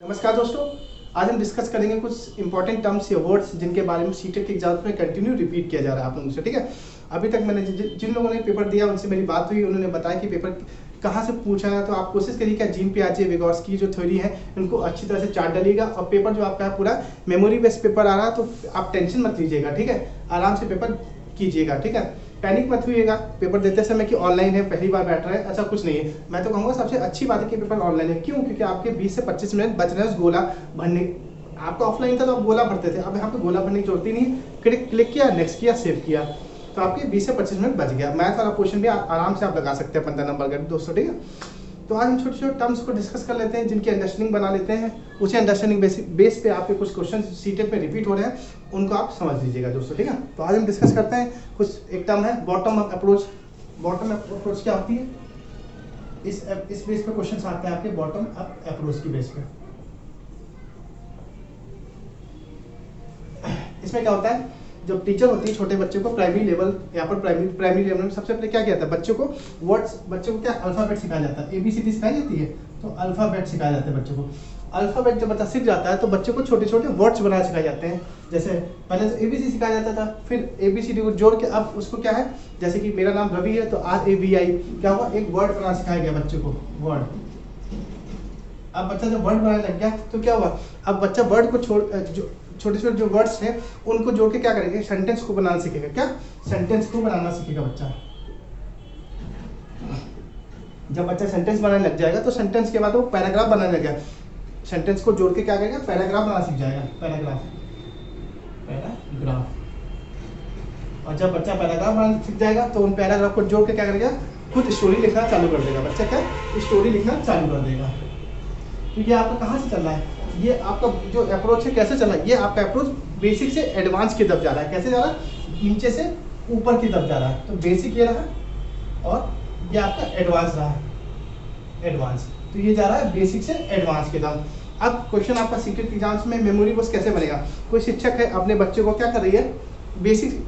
नमस्कार दोस्तों, आज हम डिस्कस करेंगे कुछ इंपॉर्टेंट टर्म्स या वर्ड्स जिनके बारे में सीटेट के एग्जाम्स में कंटिन्यू रिपीट किया जा रहा है आप लोगों से। ठीक है, अभी तक मैंने जिन लोगों ने पेपर दिया उनसे मेरी बात हुई, उन्होंने बताया कि पेपर कहाँ से पूछा है। तो आप कोशिश करिए कि जीन पियाजे विगोर्स्की जो थ्योरी है उनको अच्छी तरह से चार्ट डालिएगा। और पेपर जो आपका पूरा मेमोरी बेस्ड पेपर आ रहा है, तो आप टेंशन मत लीजिएगा। ठीक है, आराम से पेपर कीजिएगा। ठीक है, पैनिक मत होइएगा पेपर देते समय कि ऑनलाइन है, पहली बार बैठ रहा है, ऐसा कुछ नहीं है। मैं तो कहूँगा सबसे अच्छी बात है कि पेपर ऑनलाइन है। क्यों? क्योंकि आपके 20 से 25 मिनट बच रहे हैं उस गोला भरने। आपका ऑफलाइन था तो आप गोला भरते थे, अब यहाँ पे गोला भरने की जरूरत ही नहीं है। क्लिक किया, नेक्स्ट किया, सेव किया, तो आपके 20 से 25 मिनट बच गया। मैथ वाला क्वेश्चन भी आराम से आप लगा सकते हैं 15 नंबर का दोस्तों। ठीक है, तो आज हम छोटे छोटे टर्म्स को डिस्कस कर लेते हैं जिनकी अंडरस्टैंडिंग बना लेते हैं। उसी अंडरस्टैंडिंग बेस पे आपके कुछ क्वेश्चन सीटेट में रिपीट हो रहे हैं, उनको आप समझ लीजिएगा दोस्तों। ठीक है, तो आज हम डिस्कस करते हैं कुछ एक टर्म है bottom up approach. Bottom up approach क्या होती है? इस बेस पे क्वेश्चन आते हैं आपके बॉटम अप अप्रोच की बेस पे। इसमें क्या होता है, जब टीचर होती है छोटे बच्चे को प्राइमरी लेवल, यहाँ पर प्राइमरी लेवल में सबसे पहले क्या किया जाता है, बच्चों को क्या अल्फाबेट सिखाया जाता है, ABCD सिखाई जाती है। तो अल्फाबेट सिखाया जाता है बच्चों को। अल्फाबेट जब बच्चा सीख जाता है तो बच्चों को छोटे छोटे वर्ड्स बनाना सिखाए जाते हैं। जैसे पहले तो ABC सिखाया जाता था, फिर ABCD को जोड़ के अब उसको क्या है, जैसे कि मेरा नाम रवि है तो RAVI क्या हुआ, एक वर्ड बनाना सिखाया गया बच्चे को, वर्ड। अब बच्चा जब वर्ड बनाने लग गया तो क्या हुआ, अब बच्चा वर्ड को छोटे छोटे जो वर्ड्स हैं उनको जोड़ के क्या करेंगे, सेंटेंस को बनाना सीखेगा। क्या? सेंटेंस को बनाना सीखेगा बच्चा। जब बच्चा सेंटेंस बनाने लग जाएगा तो सेंटेंस के बाद वो पैराग्राफ बनाने लग जाएगा। सेंटेंस को जोड़ के क्या करेगा, पैराग्राफ बनाना सीख जाएगा। पैराग्राफ। और जब बच्चा पैराग्राफ बनाना सीख जाएगा तो उन पैराग्राफ को जोड़ के क्या करेगा, खुद स्टोरी लिखना चालू कर देगा। बच्चा क्या स्टोरी लिखना चालू कर देगा। तो ये आपका कहाँ से चल रहा है, ये आपका जो अप्रोच है कैसे चल रहा है, ये आपका अप्रोच बेसिक से एडवांस की तरफ जा रहा है। कैसे जा रहा है, नीचे से ऊपर की तरफ जा रहा है। तो बेसिक ये रहा और ये आपका एडवांस रहा है, एडवांस। तो ये जा रहा है बेसिक से एडवांस की तरफ। अब क्वेश्चन आपका सीटेट एग्जाम्स में मेमोरी बस कैसे बनेगा, कोई शिक्षक है अपने बच्चे को क्या कर रही है, बेसिक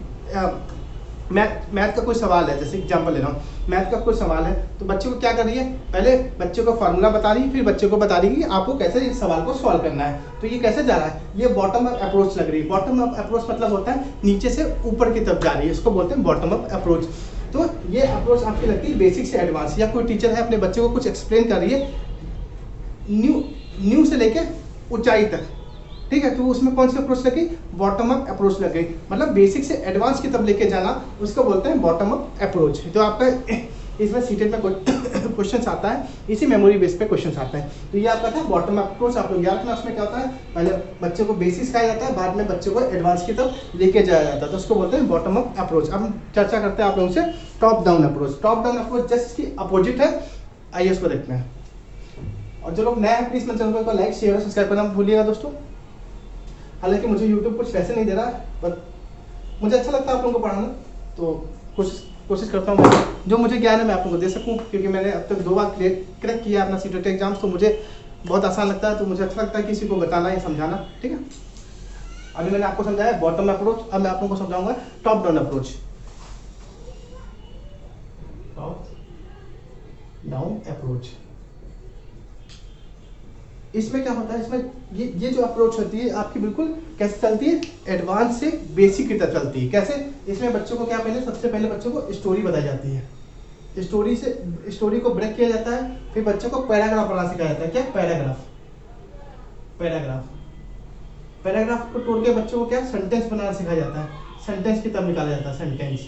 मैथ का कोई सवाल है, जैसे एग्जांपल ले रहा हूँ, मैथ का कोई सवाल है तो बच्चे को क्या कर रही है, पहले बच्चे को फार्मूला बता रही है, फिर बच्चे को बता रही है कि आपको कैसे इस सवाल को सॉल्व करना है। तो ये कैसे जा रहा है, ये बॉटम अप अप्रोच लग रही है। बॉटम अप अप्रोच मतलब होता है नीचे से ऊपर की तरफ जा रही है, इसको बोलते हैं बॉटम अप अप्रोच। तो ये अप्रोच आपकी लगती है बेसिक से एडवांस। या कोई टीचर है अपने बच्चे को कुछ एक्सप्लेन कर रही है न्यू से लेके ऊंचाई तक, ठीक है, तो उसमें कौन सी अप्रोच लगी, बॉटम अप अप्रोच लग गई। मतलब बेसिक से एडवांस की तरफ लेके जाना, उसको बोलते हैं बॉटम अप अप्रोच। तो आपका इसमें सीटेट में क्वेश्चन आता है, इसी मेमोरी बेस पे क्वेश्चन आता है। तो ये आपका था बॉटम अप अप्रोच। आप लोग याद रखना, उसमें क्या होता है, पहले बच्चे को बेसिक सिखाया जाता है, बाद में बच्चे को एडवांस की तरफ लेके जाया जाता है, तो उसको बोलते हैं बॉटम अप अप्रोच। अब हम चर्चा करते हैं आप लोगों से top down approach. Top down approach just इसकी अपोजिट है, आइए उसको देखते हैं। और जो लोग नए हैं प्लीज मेरे चैनल को लाइक शेयर और सब्सक्राइब करना भूलिएगा दोस्तों। हालांकि मुझे YouTube कुछ पैसे नहीं दे रहा है, बट मुझे अच्छा लगता है आप लोगों को पढ़ाना, तो कोशिश करता हूँ मैं जो मुझे ज्ञान है मैं आप लोगों को दे सकूँ। क्योंकि मैंने अब तक 2 बार क्रैक किया अपना सीटेट एग्जाम्स, तो मुझे बहुत आसान लगता है, तो मुझे अच्छा लगता है किसी को बताना या समझाना। ठीक है, अभी मैंने आपको समझाया बॉटम अप्रोच, अब मैं आप लोगों को समझाऊंगा top down approach. Top down approach, इसमें क्या होता है, इसमें ये जो अप्रोच होती है आपकी बिल्कुल कैसे चलती है, एडवांस से बेसिक की तरफ चलती है। कैसे? इसमें बच्चों को क्या, सबसे पहले बच्चों को स्टोरी बताई जाती है, स्टोरी को ब्रेक किया जाता है, फिर बच्चों को पैराग्राफ पढ़ना सिखाया जाता है। क्या? पैराग्राफ को तोड़ के बच्चों को क्या, सेंटेंस बनाना सिखाया जाता है, सेंटेंस की तरफ निकाला जाता है, सेंटेंस।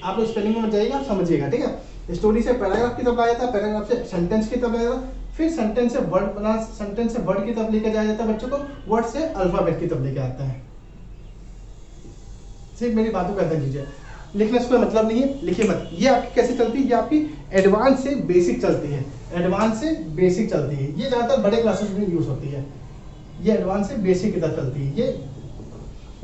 आप लोग स्पेलिंग में जाइएगा, समझिएगा। ठीक है, स्टोरी से पैराग्राफ की तरफ लाया जाता है, पैराग्राफ से सेंटेंस की तरफ लाया जाता है, फिर सेंटेंस से वर्ड की तरफ लेके जाया जाता है बच्चों को, वर्ड से अल्फाबेट की तरफ लेके आता है। सिर्फ मेरी बातों का ध्यान दीजिए, लिखने से कोई मतलब नहीं है, लिखिए मत। ये आपकी कैसे चलती है, ये आपकी एडवांस से बेसिक चलती है, एडवांस से बेसिक चलती है। ये ज्यादातर बड़े क्लासेस में यूज होती है, ये एडवांस से बेसिक की तरफ चलती है। ये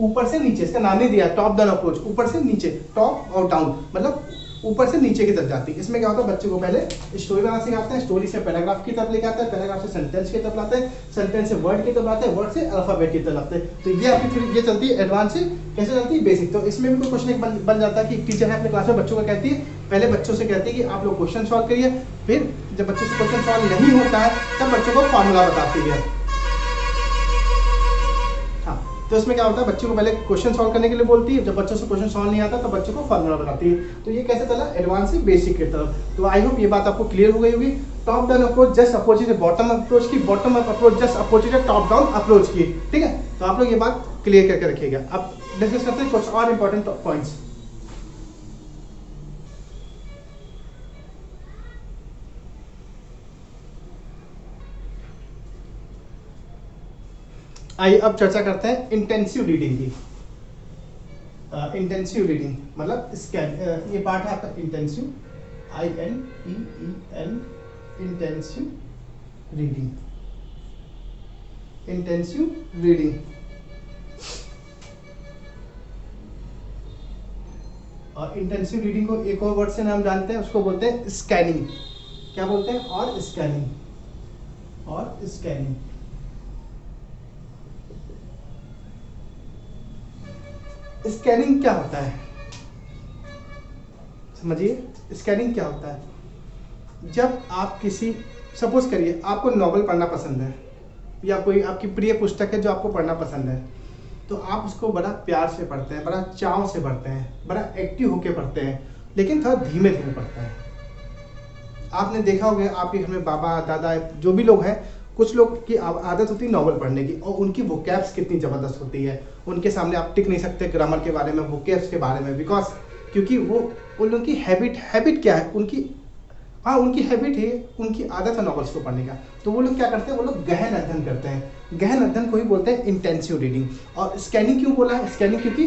ऊपर से नीचे, इसका नाम ही दिया टॉप डाउन अप्रोच, ऊपर से नीचे, टॉप और डाउन मतलब ऊपर से नीचे की तरफ जाती है। इसमें क्या होता है, बच्चे को पहले स्टोरी बनाना सिखाते हैं, स्टोरी से पैराग्राफ की तरफ लेके आता है, पैराग्राफ से सेंटेंस की तरफ लाते हैं, सेंटेंस से वर्ड की तरफ लाते हैं, वर्ड से अल्फाबेट की तरफ लाते हैं। तो ये आपकी फिर ये चलती है एडवांस से कैसे चलती है, बेसिक। तो इसमें भी कोई क्वेश्चन बन जाता है कि टीचर है अपने क्लास में बच्चों को कहती है, पहले बच्चों से कहती है कि आप लोग क्वेश्चन सॉल्व करिए, फिर जब बच्चों से क्वेश्चन सॉल्व नहीं होता है तब बच्चों को फार्मूला बताती है। तो इसमें क्या होता है, बच्चों को पहले क्वेश्चन सॉल्व करने के लिए बोलती है, जब बच्चों से क्वेश्चन सॉल्व नहीं आता तो बच्चों को फॉर्मूला बनाती है। तो ये कैसे चला, एडवांस से बेसिक की तरफ। तो आई होप ये बात आपको क्लियर हो गई होगी। Top down approach just opposite है बॉटम अप्रोच की, bottom up approach just opposite है टॉप डाउन अप्रोच की, ठीक है। तो आप लोग ये बात क्लियर करके रखिएगा। अब डिस्कस करते हैं कुछ और इंपॉर्टेंट पॉइंट्स। आइए अब चर्चा करते हैं इंटेंसिव रीडिंग की। इंटेंसिव रीडिंग मतलब स्कैन, ये पार्ट है आपका intensive, INTEN, intensive reading. Intensive reading और इंटेंसिव रीडिंग को एक और वर्ड से नाम जानते हैं, उसको बोलते हैं स्कैनिंग। क्या बोलते हैं, और स्कैनिंग, और स्कैनिंग। स्कैनिंग क्या होता है समझिए। स्कैनिंग क्या होता है, जब आप किसी, सपोज करिए आपको नॉवल पढ़ना पसंद है या कोई आपकी प्रिय पुस्तक है जो आपको पढ़ना पसंद है, तो आप उसको बड़ा प्यार से पढ़ते हैं, बड़ा चाव से पढ़ते हैं, बड़ा एक्टिव होके पढ़ते हैं, लेकिन थोड़ा धीमे धीमे पढ़ते हैं। आपने देखा होगा आपके घर में बाबा दादा जो भी लोग हैं, कुछ लोग की आदत होती है नॉवल पढ़ने की, और उनकी वोकैब्स कितनी ज़बरदस्त होती है, उनके सामने आप टिक नहीं सकते ग्रामर के बारे में, वोकैब्स के बारे में, बिकॉज क्योंकि वो उन लोगों की हैबिट क्या है, उनकी हैबिट है, उनकी आदत है नॉवेल्स को पढ़ने का। तो वो लोग क्या करते हैं, वो लोग गहन अध्ययन करते हैं। गहन अध्ययन को ही बोलते हैं इंटेंसिव रीडिंग। और स्कैनिंग क्यों बोला है, स्कैनिंग क्योंकि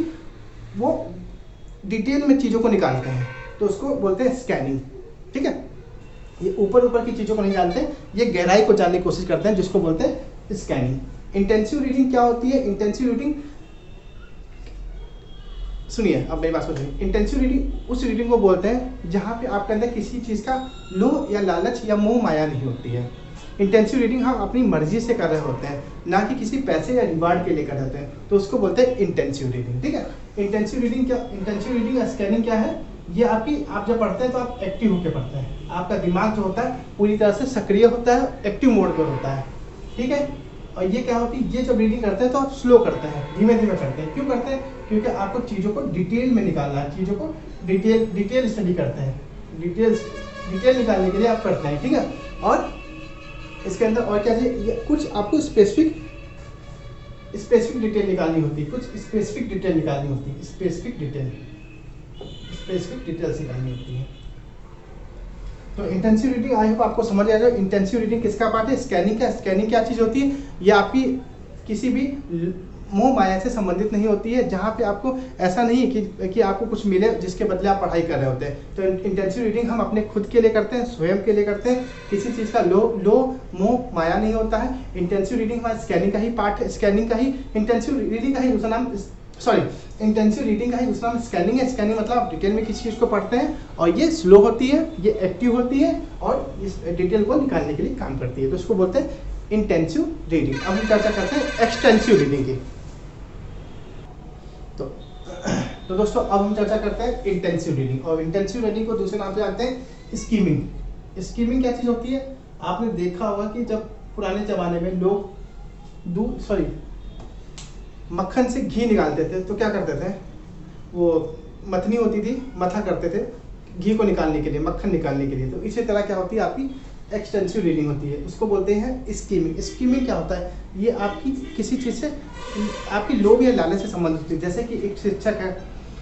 वो डिटेल में चीज़ों को निकालते हैं, तो उसको बोलते हैं स्कैनिंग, ठीक है। ये ऊपर की चीज़ों को नहीं जानते, ये गहराई को जानने की कोशिश करते हैं, जिसको बोलते हैं स्कैनिंग। इंटेंसिव रीडिंग क्या होती है, इंटेंसिव रीडिंग, सुनिए अब मेरी बात सुनिए। इंटेंसिव रीडिंग उस रीडिंग को बोलते हैं जहाँ पे आपके अंदर किसी चीज़ का लोभ या लालच या मोह माया नहीं होती है। इंटेंसिव रीडिंग हम अपनी मर्जी से कर रहे होते हैं, ना कि किसी पैसे या रिवार्ड के लिए कर रहे होते हैं, तो उसको बोलते हैं इंटेंसिव रीडिंग, ठीक है। इंटेंसिव रीडिंग क्या, इंटेंसिव रीडिंग या स्कैनिंग क्या है, ये आप जब पढ़ते हैं तो आप एक्टिव होकर पढ़ते हैं, आपका दिमाग जो होता है पूरी तरह से सक्रिय होता है, एक्टिव मोड पर होता है, ठीक है। और ये क्या होती है, ये जब रीडिंग करते हैं तो आप स्लो करते हैं, धीमे धीमे करते हैं। क्यों करते हैं, क्योंकि आपको चीज़ों को डिटेल में निकालना है, चीज़ों को डिटेल स्टडी करते हैं, डिटेल निकालने के लिए आप करते हैं, ठीक है। और इसके अंदर और क्या चाहिए, कुछ आपको स्पेसिफिक डिटेल निकालनी होती है, कुछ स्पेसिफिक डिटेल निकालनी होती है, स्पेसिफिक डिटेल्स निकालनी होती है। तो इंटेंसिव रीडिंग आई होप आपको समझ आ जाए। इंटेंसिव रीडिंग किसका पार्ट है, स्कैनिंग का। स्कैनिंग क्या चीज़ होती है, ये आपकी किसी भी मोह माया से संबंधित नहीं होती है, जहाँ पे आपको ऐसा नहीं है कि आपको कुछ मिले जिसके बदले आप पढ़ाई कर रहे होते हैं। तो इंटेंसिव रीडिंग हम अपने खुद के लिए करते हैं, स्वयं के लिए करते हैं, किसी चीज़ का मोह माया नहीं होता है। इंटेंसिव रीडिंग हमारा स्कैनिंग का ही पार्ट है, स्कैनिंग का ही इंटेंसिव रीडिंग का ही दूसरा नाम, इंटेंसिव रीडिंग का ही दूसरा नाम स्कैनिंग है। स्कैनिंग मतलब आप डिटेल में किसी चीज़ को पढ़ते हैं, और ये स्लो होती है, ये एक्टिव होती है, और इस डिटेल को निकालने के लिए काम करती है, तो इसको बोलते हैं इंटेंसिव रीडिंग। अब हम चर्चा करते हैं एक्सटेंसिव रीडिंग की। तो दोस्तों अब हम चर्चा करते हैं इंटेंसिव रीडिंग, और इंटेंसिव रीडिंग को दूसरे नाम से जानते हैं स्कीमिंग। स्कीमिंग क्या चीज़ होती है, आपने देखा होगा कि जब पुराने ज़माने में लोग मक्खन से घी निकालते थे, तो क्या करते थे, वो मथनी होती थी, मथा करते थे घी को निकालने के लिए, मक्खन निकालने के लिए। तो इसी तरह क्या होती है, आपकी एक्सटेंसिव रीडिंग होती है, उसको बोलते हैं स्कीमिंग। स्कीमिंग क्या होता है, ये आपकी किसी चीज़ से आपकी लोभ या लालच से संबंधित होती है। जैसे कि एक शिक्षक है,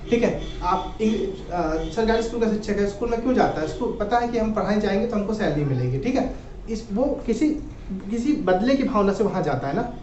ठीक है, आप सरकारी स्कूल का शिक्षक है, स्कूल में क्यों जाता है, उसको पता है कि हम पढ़ाई जाएंगे तो हमको सैलरी मिलेगी, ठीक है। वो किसी बदले की भावना से वहाँ जाता है ना।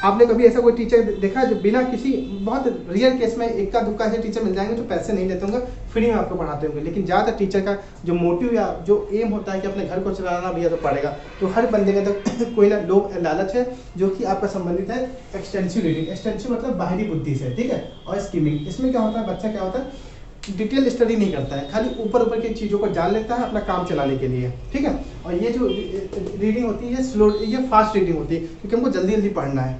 आपने कभी ऐसा कोई टीचर देखा है जो बिना किसी, बहुत रियल केस में इक्का दुक्का ऐसे टीचर मिल जाएंगे जो पैसे नहीं लेते होंगे, फ्री में आपको पढ़ाते होंगे, लेकिन ज़्यादातर टीचर का जो मोटिव या जो एम होता है कि अपने घर को चलाना भैया तो पड़ेगा, तो हर बंदे के अंदर कोई ना लोभ लालच है जो कि आपका संबंधित है एक्सटेंसिव रीडिंग। एक्सटेंसिव मतलब बाहरी बुद्धि से, ठीक है। और स्कीमिंग, इसमें क्या होता है, बच्चा क्या होता है, डिटेल स्टडी नहीं करता है, खाली ऊपर की चीज़ों को जान लेता है अपना काम चलाने के लिए, ठीक है। और ये जो रीडिंग होती है स्लो, ये फास्ट रीडिंग होती है, क्योंकि हमको जल्दी जल्दी पढ़ना है,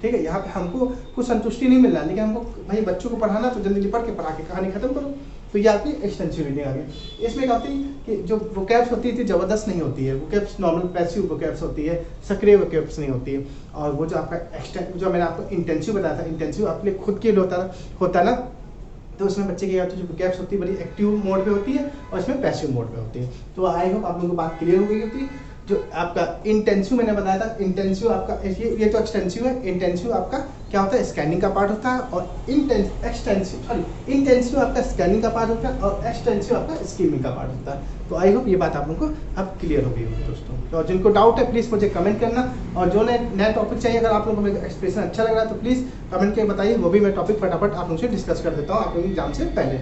ठीक है। यहाँ पे हमको कुछ संतुष्टि नहीं मिल रहा, लेकिन हमको भाई बच्चों को पढ़ाना तो जल्दी पढ़ के पढ़ा के कहानी खत्म करो, तो ये आपकी एक्सटेंसिव रीडिंग आ गई। इसमें क्या होती है कि जो वोकैब्स होती है ज़बरदस्त नहीं होती है, वोकैब्स नॉर्मल पैसिव वोकैब्स होती है, सक्रिय वोकैब्स नहीं होती है। और वो जो आपका जो मैंने आपको इंटेंसिव बताया था, इंटेंसिव आपके लिए खुद के लिए होता ना, तो उसमें बच्चे की जो वोकैब्स होती है बड़ी एक्टिव मोड पे होती है और इसमें पैसिव मोड पे होती है। तो आई होप आप लोगों को बात क्लियर हो गई होती है। जो आपका इंटेंसिव मैंने बताया था, इंटेंसिव आपका ये तो एक्सटेंसिव है, इंटेंसिव आपका क्या होता है स्कैनिंग का पार्ट होता है, और इंटेंसिव आपका स्कैनिंग का पार्ट होता है और एक्सटेंसिव आपका स्कीमिंग का पार्ट होता है। तो आई होप ये बात आप लोगों को अब क्लियर हो गई होगी दोस्तों। तो जिनको डाउट है प्लीज़ मुझे कमेंट करना, और जो नया टॉपिक चाहिए, अगर आप लोगों को मेरा एक्सप्रेशन अच्छा लग रहा है तो प्लीज़ कमेंट करके बताइए, वो भी मैं टॉपिक फटाफट आप लोगों से डिस्कस कर देता हूँ आप लोगों के एग्जाम से पहले।